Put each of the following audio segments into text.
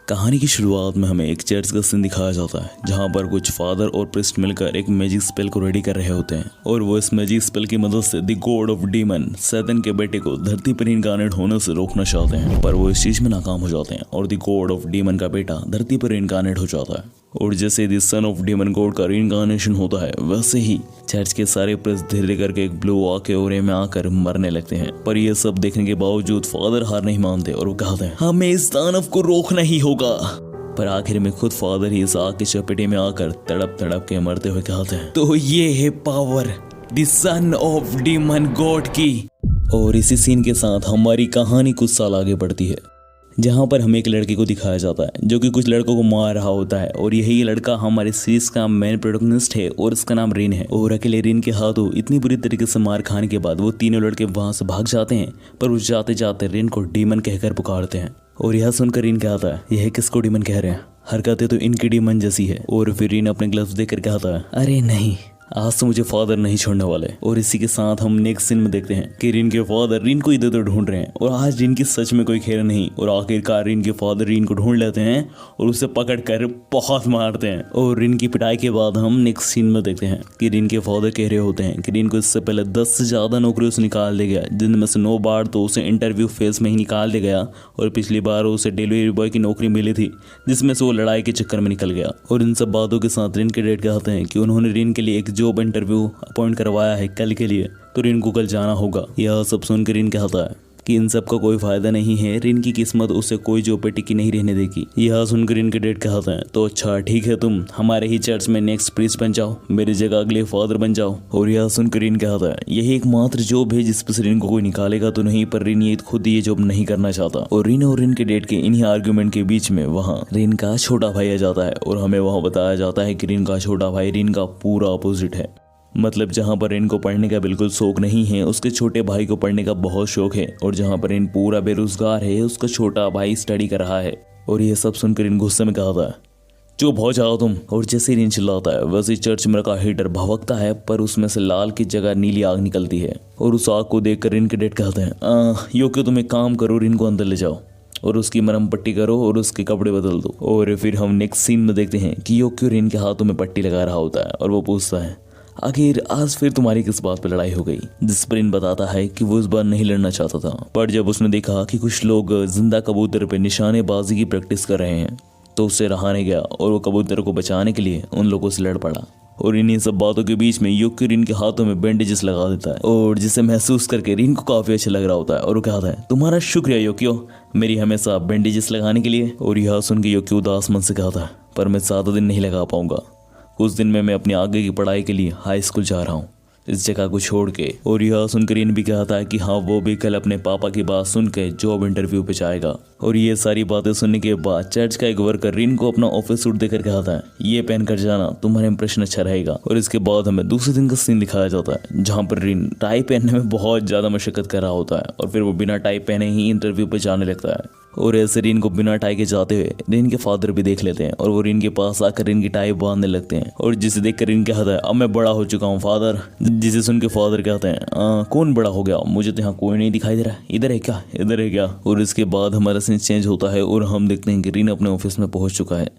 कहानी की शुरुआत में हमें एक चर्च का सीन दिखाया जाता है जहां पर कुछ फादर और प्रिस्ट मिलकर एक मैजिक स्पेल को रेडी कर रहे होते हैं और वो इस मैजिक स्पेल की मदद से the God of demon Satan के बेटे को धरती पर इनकार्नेट होने से रोकना चाहते हैं, पर वो इस चीज में नाकाम हो जाते हैं और द गॉड ऑफ डीमन का बेटा धरती पर इनकार्नेट हो जाता है। और जैसे the son of demon God का रीइंकार्नेशन होता है वैसे ही चर्च के सारे प्रेस धीरे करके एक ब्लू वॉक के ओरे में आकर मरने लगते हैं। पर ये सब देखने के बावजूद फादर हार नहीं मानते और वो कहते हैं हमें इस दानव को रोकना ही होगा। पर आखिर में खुद फादर ही इस आग की चपेटे में आकर तड़प तड़प के मरते हुए कहते हैं तो ये है power the son of demon God की। और इसी सीन के साथ हमारी कहानी कुछ साल आगे बढ़ती है जहां पर हमें एक लड़के को दिखाया जाता है जो कि कुछ लड़कों को मार रहा होता है और यही लड़का हमारे सीरीज का मेन प्रोटैगनिस्ट है और इसका नाम रिन है। और अकेले रिन के हाथों इतनी बुरी तरीके से मार खाने के बाद वो तीनों लड़के वहां से भाग जाते हैं, पर वो जाते जाते रिन को डीमन कहकर पुकारते हैं। और यह सुनकर रिन कहता है यह किसको डीमन कह रहे हैं, हरकतें तो इनकी डीमन जैसी है। और फिर रिन अपने ग्लव्स देकर कहता है अरे नहीं, आज तो मुझे फादर नहीं छोड़ने वाले। और इसी के साथ हम नेक्स्ट सीन में देखते हैं कि रिन के फादर रिन को इधर उधर ढूंढ रहे हैं और आज रिन की सच में कोई खेल नहीं। और आखिरकार रिन के फादर रिन को ढूंढ लेते हैं और उसे पकड़ कर बहुत मारते हैं। और रिन की पिटाई के बाद हम नेक्स्ट सीन में देखते हैं कि रिन के फादर कह रहे होते हैं कि रिन को इससे पहले 10 से ज्यादा नौकरियों से निकाल दिया गया, जिनमें से 9 बार तो उसे इंटरव्यू फेज में ही निकाल दिया गया और पिछली बार उसे डिलीवरी बॉय की नौकरी मिली थी जिसमें से वो लड़ाई के चक्कर में निकल गया। और इन सब बातों के साथ रिन के डैड कहते हैं कि उन्होंने रिन के लिए एक जॉब इंटरव्यू अपॉइंट करवाया है कल के लिए, तो रिन को कल जाना होगा। यह सब सुनकर रिन कहता है कि इन सब का कोई फायदा नहीं है, रिन की किस्मत उसे कोई जॉब पे टिकी नहीं रहने देगी। यह सुनकर रिन के डैड कहते हैं तो अच्छा ठीक है, तुम हमारे ही चर्च में नेक्स्ट प्रीस्ट बन जाओ, मेरी जगह अगले फादर बन जाओ। और यह सुनकर रिन कहता है यही एकमात्र जॉब है जिस पर से रिन को कोई निकालेगा तो नहीं, पर रिन ये खुद ये जॉब नहीं करना चाहता। और रिन के डैड के इन्हीं आर्ग्यूमेंट के बीच में वहाँ रिन का छोटा भाई आ जाता है और हमें वहाँ बताया जाता है कि रिन का छोटा भाई रिन का पूरा अपोजिट है। मतलब जहाँ पर रिन को पढ़ने का बिल्कुल शौक नहीं है, उसके छोटे भाई को पढ़ने का बहुत शौक है। और जहाँ पर रिन पूरा बेरोजगार है, उसका छोटा भाई स्टडी कर रहा है। और ये सब सुनकर रिन गुस्से में कहता है चुप हो जाओ तुम। और जैसे रिन चिल्लाता है वैसे चर्च में रखा हीटर भभकता है, पर उसमें से लाल की जगह नीली आग निकलती है। और उस आग को देखकर रिन के डैड कहते हैं यो क्यों, तुम एक काम करो, रिन को अंदर ले जाओ और उसकी मरहम पट्टी करो और उसके कपड़े बदल दो। और फिर हम नेक्स्ट सीन में देखते हैं कि यो क्यों रिन के हाथों में पट्टी लगा रहा होता है और वो पूछता है आखिर आज फिर तुम्हारी किस बात पर लड़ाई हो गई। जिस पर रिन बताता है कि वो इस बार नहीं लड़ना चाहता था, पर जब उसने देखा कि कुछ लोग जिंदा कबूतर पे निशानेबाजी की प्रैक्टिस कर रहे हैं तो उससे रहा नहीं गया और वो कबूतर को बचाने के लिए उन लोगों से लड़ पड़ा। और इन्हीं सब बातों के बीच में योक्यो रिन के हाथों में बैंडेजेस लगा देता है और जिसे महसूस करके रिन को काफी अच्छा लग रहा होता है। और वो कहता है तुम्हारा शुक्रिया योक्यो, मेरी हमेशा बैंडेजेस लगाने के लिए। और यह सुन के योक्यो उदास मन से कहता है पर मैं 7 दिन नहीं लगा पाऊंगा, कुछ दिन में मैं अपनी आगे की पढ़ाई के लिए हाई स्कूल जा रहा हूँ इस जगह को छोड़ के। और यह सुनकर रिन भी कहता है कि हाँ वो भी कल अपने पापा की बात सुन के जॉब इंटरव्यू पे जाएगा। और ये सारी बातें सुनने के बाद चर्च का एक वर्कर रिन को अपना ऑफिस सूट देकर कहता है ये पहन कर जाना, तुम्हारा इंप्रेशन अच्छा रहेगा। और इसके बाद हमें दूसरे दिन का सीन दिखाया जाता है जहाँ पर रिन टाई पहनने में बहुत ज्यादा मशक्कत कर रहा होता है और फिर वो बिना टाई पहने ही इंटरव्यू पे जाने लगता है। और ऐसे रिन को बिना टाई के जाते हुए रिन के फादर भी देख लेते हैं और वो रिन के पास आकर रिन की टाई बांधने लगते हैं। और जिसे देखकर रिन कहता है अब मैं बड़ा हो चुका हूँ फादर। जिसे सुन के फादर कहते हैं कौन बड़ा हो गया, मुझे तो यहाँ कोई नहीं दिखाई दे रहा, इधर है क्या, इधर है क्या। और इसके बाद हमारा सीन चेंज होता है और हम देखते हैं कि रिन अपने ऑफिस में पहुंच चुका है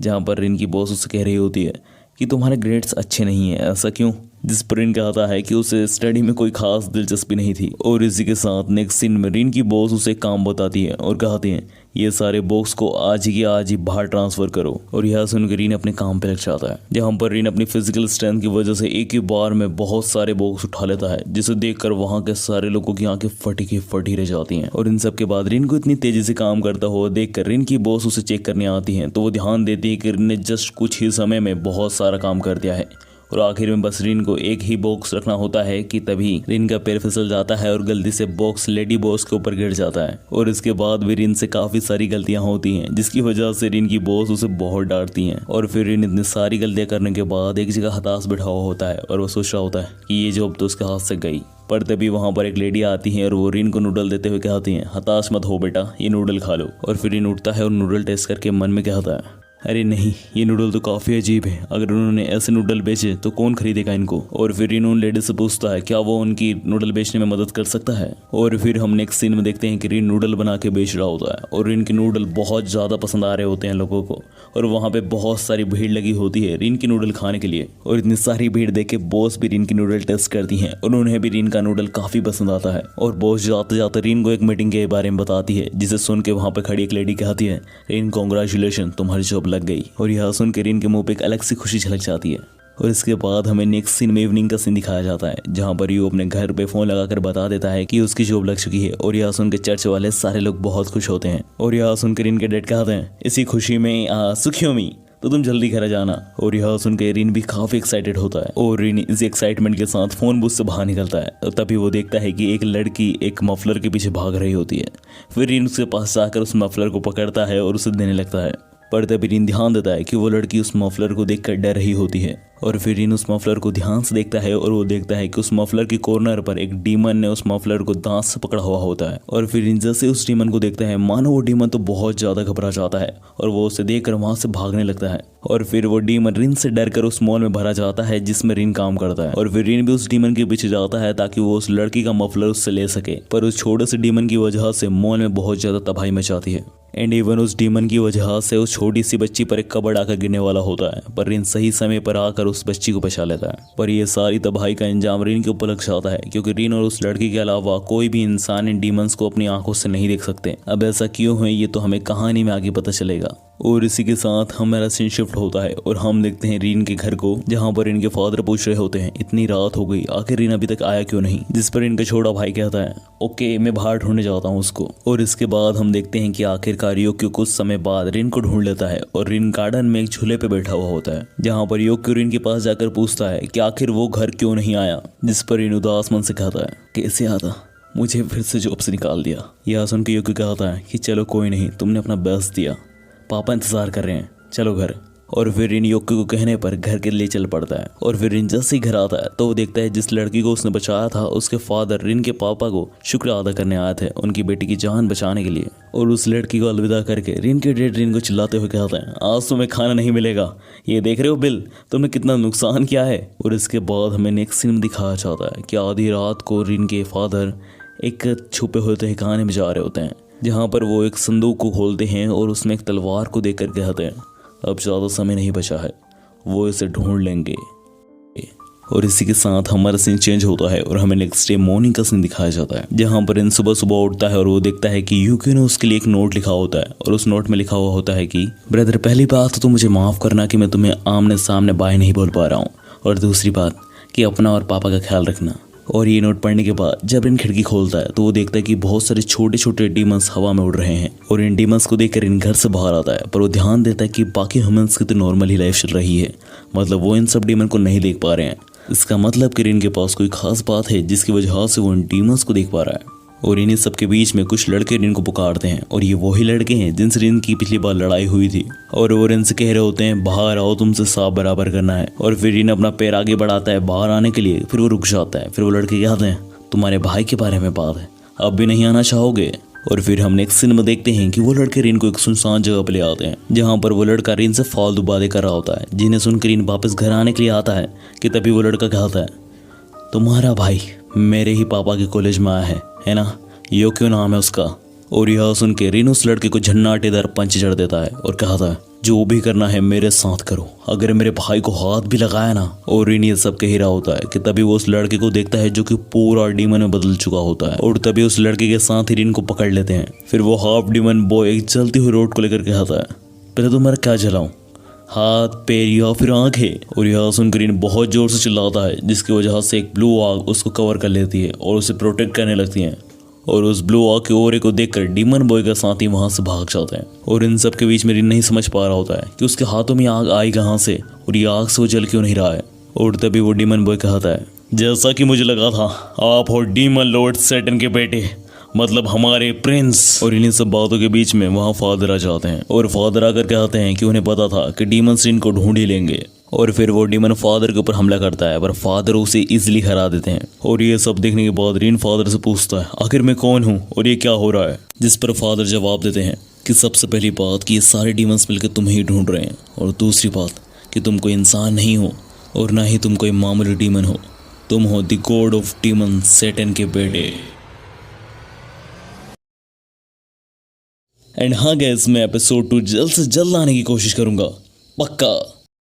जहाँ पर रिन की बॉस उससे कह रही होती है कि तुम्हारे ग्रेड्स अच्छे नहीं है, ऐसा क्यों। जिस पर रिन कहता है कि उसे स्टडी में कोई खास दिलचस्पी नहीं थी। और इसी के साथ नेक्स्ट सीन में रिन की बॉस उसे काम बताती है और कहती है ये सारे बॉक्स को आज ही बाहर ट्रांसफर करो। और यह सुनकर रिन अपने काम पे लग जाता है जहाँ पर रिन अपनी फिजिकल स्ट्रेंथ की वजह से एक ही बार में बहुत सारे बॉक्स उठा लेता है, जिसे देखकर वहाँ के सारे लोगों की आंखें फटी की फटी रह जाती हैं। और इन सब के बाद रिन को इतनी तेजी से काम करता हुआ देखकर रिन की बॉस उसे चेक करने आती है तो वो ध्यान देती है कि रिन ने जस्ट कुछ ही समय में बहुत सारा काम कर दिया है। और आखिर में बस रिन को एक ही बॉक्स रखना होता है कि तभी रिन का पैर फिसल जाता है और गलती से बॉक्स लेडी बॉस के ऊपर गिर जाता है। और इसके बाद भी रिन से काफी सारी गलतियां होती हैं जिसकी वजह से रिन की बॉस उसे बहुत डांटती हैं। और फिर रिन इतनी सारी गलतियां करने के बाद एक जगह हताश बैठा हुआ होता है और वो सोच रहा होता है कि ये जॉब तो उसके हाथ से गई। पर तभी वहाँ पर एक लेडी आती है और वो रिन को नूडल देते हुए कहती हैं हताश मत हो बेटा, ये नूडल खा लो। और फिर रिन उठता है और नूडल टेस्ट करके मन में कहता है अरे नहीं, ये नूडल तो काफ़ी अजीब है। अगर उन्होंने ऐसे नूडल बेचे तो कौन खरीदेगा इनको। और फिर रीन उन लेडी से पूछता है क्या वो उनकी नूडल बेचने में मदद कर सकता है। और फिर हम नेक्स्ट सीन में देखते हैं कि रीन नूडल बना के बेच रहा होता है और रीन के नूडल बहुत ज़्यादा पसंद आ रहे होते हैं लोगों को। और वहाँ पे बहुत सारी भीड़ लगी होती है रीन की नूडल खाने के लिए। और इतनी सारी भीड़ देख के बॉस भी रीन की नूडल टेस्ट करती हैं और उन्हें भी रीन का नूडल काफ़ी पसंद आता है। और बॉस जाते जाते रीन को एक मीटिंग के बारे में बताती है, जिसे सुन के वहाँ पे खड़ी एक लेडी कहती है, रीन कॉन्ग्रेचुलेशन, तुम्हारी जॉब लग गई। और यह सुन के रीन के मुंह पे एक अलग सी खुशी झलक जाती है। और इसके बाद हमें नेक्स्ट सीन में इवनिंग का सीन दिखाया जाता है, जहां पर यू अपने घर पे फोन लगाकर बता देता है कि उसकी जॉब लग चुकी है। और यह सुन के चर्च वाले सारे लोग बहुत खुश होते हैं। और यह सुन के रीन के डैड कहते हैं, इसी खुशी में सुखियों में तो तुम जल्दी घर जाना। और यह सुन के रीन भी काफी एक्साइटेड होता है और रीन इसी एक्साइटमेंट के साथ फोन बूथ से बाहर निकलता है। और तभी वो देखता है कि एक लड़की एक मफलर के पीछे भाग रही होती है। फिर रीन उसके पास जाकर उस मफलर को पकड़ता है और उसे देने लगता है। पर तभी रीन ध्यान देता है कि वो लड़की उस मफलर को देखकर डर रही होती है। और फिर रीन उस मफलर को ध्यान से देखता है और वो देखता है कि उस मफलर के कॉर्नर पर एक डीमन ने उस मफलर को दांत से पकड़ा हुआ होता है। और फिर रीन जैसे उस डीमन को देखता है, मानो वो डीमन तो बहुत ज्यादा घबरा जाता है और वो उसे देखकर वहां से भागने लगता है। और फिर वो डीमन रीन से डरकर उस मॉल में भरा जाता है जिसमें रीन काम करता है। और फिर रीन भी उस डीमन के पीछे जाता है ताकि वो उस लड़की का मफलर उससे ले सके। पर उस छोटे से डीमन की वजह से मॉल में बहुत ज्यादा तबाही मचाती है। एंड इवन उस डीमन की वजह से उस छोटी सी बच्ची पर एक कबड़ आकर गिरने वाला होता है। पर रीन सही समय पर आकर उस बच्ची को बचा लेता है। पर यह सारी तबाही का इंजाम रीन के ऊपर लग जाता है, क्योंकि रीन और उस लड़की के अलावा कोई भी इंसान इन डीमंस को अपनी आंखों से नहीं देख सकते। अब ऐसा क्यों है ये तो हमें कहानी में आगे पता चलेगा। और इसी के साथ हमारा सीन शिफ्ट होता है और हम देखते हैं रीन के घर को, जहाँ पर इनके फादर पूछ रहे होते हैं, इतनी रात हो गई, आखिर रीन अभी तक आया क्यों नहीं। जिस पर इनका छोटा भाई कहता है, ओके मैं बाहर ढूंढने जाता हूँ उसको। और इसके बाद हम देखते हैं कि आखिरकार योक्यो कुछ समय बाद रीन को ढूंढ लेता है और रीन गार्डन में एक झूले पे बैठा हुआ होता है, जहाँ पर योक्यो रीन के पास जाकर पूछता है कि आखिर वो घर क्यों नहीं आया। जिस पर रीन उदास मन से कहता है, कैसे आता, मुझे फिर से जॉब से निकाल दिया। यह सुन के योक्यो कहता है कि चलो कोई नहीं, तुमने अपना बेस्ट दिया, पापा इंतजार कर रहे हैं, चलो घर। और फिर रीन योक्यो को कहने पर घर के लिए चल पड़ता है। और फिर रीन जैसे ही घर आता है तो वो देखता है जिस लड़की को उसने बचाया था उसके फादर रीन के पापा को शुक्र अदा करने आए थे उनकी बेटी की जान बचाने के लिए। और उस लड़की को अलविदा करके रीन के डैड रीन को चिल्लाते हुए कहते हैं, आज तुम्हें खाना नहीं मिलेगा, ये देख रहे हो बिल, तुमने कितना नुकसान किया है। और इसके बाद हमें नेक्स्ट सीन में दिखाया जाता है कि आधी रात को रीन के फादर एक छुपे हुए तहखाने में जा रहे होते हैं, जहाँ पर वो एक संदूक को खोलते हैं और उसमें एक तलवार को देखकर कहते हैं, अब ज़्यादा समय नहीं बचा है, वो इसे ढूंढ लेंगे। और इसी के साथ हमारा सीन चेंज होता है और हमें नेक्स्ट डे मॉर्निंग का सीन दिखाया जाता है, जहाँ पर इन सुबह सुबह उठता है और वो देखता है कि यूकी ने उसके लिए एक नोट लिखा होता है। और उस नोट में लिखा हुआ होता है कि ब्रदर, पहली बात तो मुझे माफ़ करना कि मैं तुम्हें आमने सामने बाय नहीं बोल पा रहा हूँ, और दूसरी बात कि अपना और पापा का ख्याल रखना। और ये नोट पढ़ने के बाद जब इन खिड़की खोलता है तो वो देखता है कि बहुत सारे छोटे छोटे डीमंस हवा में उड़ रहे हैं। और इन डीमंस को देखकर इन घर से बाहर आता है, पर वो ध्यान देता है कि बाकी ह्यूमंस की तो नॉर्मल ही लाइफ चल रही है, मतलब वो इन सब डीमन को नहीं देख पा रहे हैं। इसका मतलब कि इनके पास कोई खास बात है जिसकी वजह से वो इन डीमंस को देख पा रहा है। और इन्हीं सबके बीच में कुछ लड़के रिन को पुकारते हैं, और ये वही लड़के हैं जिनसे रिन की पिछली बार लड़ाई हुई थी। और वो रिन से कह रहे होते हैं, बाहर आओ, तुमसे साफ बराबर करना है। और फिर रिन अपना पैर आगे बढ़ाता है बाहर आने के लिए, फिर वो रुक जाता है। फिर वो लड़के कहते हैं, तुम्हारे भाई के बारे में बात है, अब भी नहीं आना चाहोगे। और फिर हम नेक्स्ट सीन में देखते हैं कि वो लड़के रिन को एक सुनसान जगह पे ले आते हैं, जहाँ पर वो लड़का रिन से फालतू बातें कर रहा होता है, जिन्हें सुनकर रिन वापस घर आने के लिए आता है कि तभी वो लड़का कहता है, तुम्हारा भाई मेरे ही पापा के कॉलेज में आया है ना, योक्यो नाम है उसका। और यह सुन के रिन उस लड़के को झन्नाटेदार पंच जड़ देता है और कहता है, जो भी करना है मेरे साथ करो, अगर मेरे भाई को हाथ भी लगाया ना। और रिन ये सब कह रहा होता है कि तभी वो उस लड़के को देखता है जो कि पूरा डीमन में बदल चुका होता है। और तभी उस लड़के के साथ ही रिन को पकड़ लेते हैं। फिर वो हाफ डीमन बॉय एक जलती हुई रोड को लेकर कहता है, पहले तो मेरा क्या जलाऊं, हाथ पैर या फिर आंखें। और यह सुनकर रिन बहुत जोर से चिल्लाता है, जिसकी वजह से एक ब्लू आग उसको कवर कर लेती है और उसे प्रोटेक्ट करने लगती है। और उस ब्लू आग के ओरे को देखकर डीमन बॉय का साथी वहां से भाग जाता है। और इन सब के बीच में रिन नहीं समझ पा रहा होता है कि उसके हाथों में आग आई कहां से और ये आग से वो जल क्यों नहीं रहा है। और तभी वो डीमन बॉय कहता है, जैसा कि मुझे लगा था, आप हो डीमन लॉर्ड सैटर्न के बेटे, मतलब हमारे प्रिंस। और इन्हीं सब बातों के बीच में वहाँ फादर आ जाते हैं और फादर आकर कहते हैं कि उन्हें पता था कि डीमंस इनको ढूंढ ही लेंगे। और फिर वो डीमन फादर के ऊपर हमला करता है, पर फादर उसे इजीली हरा देते हैं। और ये सब देखने के बाद रिन फादर से पूछता है, आखिर मैं कौन हूँ और ये क्या हो रहा है। जिस पर फादर जवाब देते हैं कि सबसे पहली बात कि ये सारे डीमंस मिलकर तुम्हें ही ढूंढ रहे हैं, और दूसरी बात कि तुम कोई इंसान नहीं हो और ना ही तुम कोई मामूली डीमन हो। तुम हो the God of demon, Saturn के बेटे। एंड हाँ गाइस, मैं एपिसोड 2 जल्द से जल्द लाने की कोशिश करूंगा, पक्का।